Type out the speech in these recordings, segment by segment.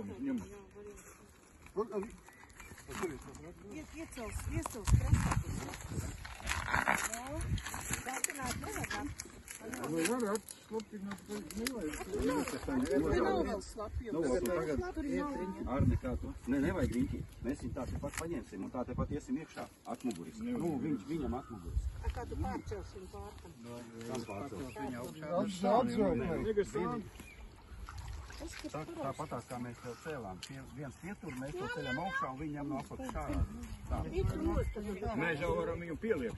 ņem. Iecels krastā. Dātināt nevajag. Vai varētu slapināt, vai nevajag? Tur nav vēl slapju. Tur nav. Arne, kā tu? Nevajag riņķi. Mēs viņu tā tepat paņemsim un tā tepat iesim iekšā. Atmuguris. Nu, viņam atmuguris. Kā tu pārcelsi viņu pārtam? Kas pārcels? Tāpatās, kā mēs tev cēlām. Viens pietur, mēs to ceļam augšā un viņam no apakšā šārā. Mēs jau varam viņu pieliekt.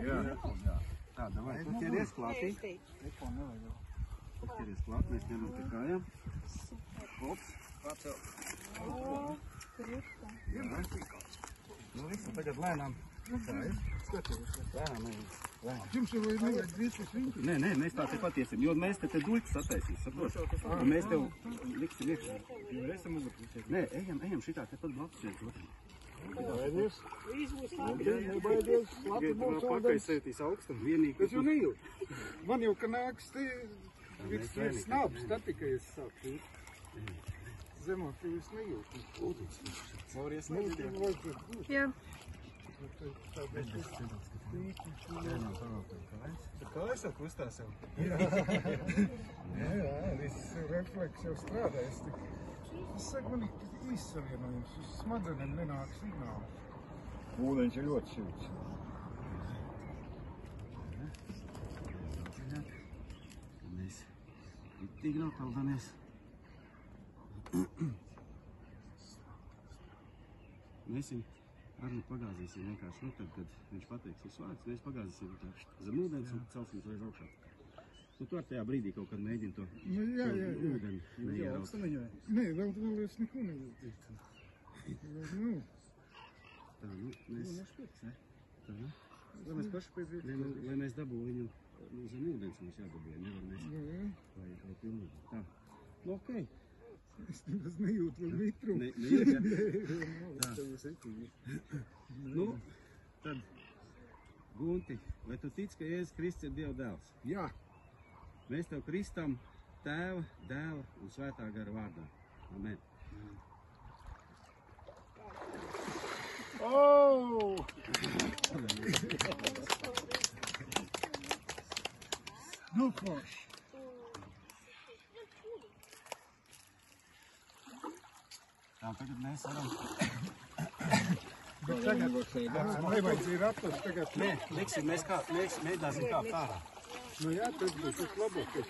Jā. Tā, davai, tu ķeries klātī. Tu ķeries klāt, mēs ņemam pie kājām. Ops, pārcel. Nu visu, tagad lēnām. Lēnām. Jums jau nevajag visas viņas? Nē, mēs tā tepat iesim, jo mēs te duļķis attaisīs, saprot? Un mēs tev liksim iekšā. Nē, ejam šitā tepat blakus viens otram. Nebaidies. Nebaidies. Labi mums pakaisētīs augstam. Vienīgi. Es jau nejūtu. Man jau, ka nāks te viss snāps, tad tikai es sāku. Zemāk tev es nejūtu. Sauries Jā. Kā es jau kustās jau? Jā, viss refleks jau strādājas. Es saku, man ir izsavienojums. Uz smadzenēm nenāk signāli. Ūdeņš ir ļoti silts. Mēs tik nopeldamies. Mēs viņu Arni pagāzīsim vienkārši, nu tad, kad viņš pateiks uz vārds, mēs pagāzīsim tā zem ūdens un celsim to aiz augšā. Tu tur tajā brīdī kaut kad mēģini to ūdeni neieraukt. Nē, vēl es neko nejūtu. Tā, nu, mēs... Tā, lai mēs paši lai mēs dabū viņu zem ūdens mums jādabū, nevar mēs... Vai pilnīgi. Tā. Nu, okei. Es nemaz nejūtu vēl mitrumu. Tā. Nu, tad, Gunti, vai tu tici, ka Jēzus Kristus ir Dieva dēls? Jā. Mēs tev kristam Tēva, Dēla un Svētā gara vārdā. Amen. Oh! Nu, forši. Tā, tagad mēs varam... Bet tagad nevajadzēja atrast tagad. Nē, liksim, mēs mēģināsim kāpt ārā. Nu jā, tad būs labākais.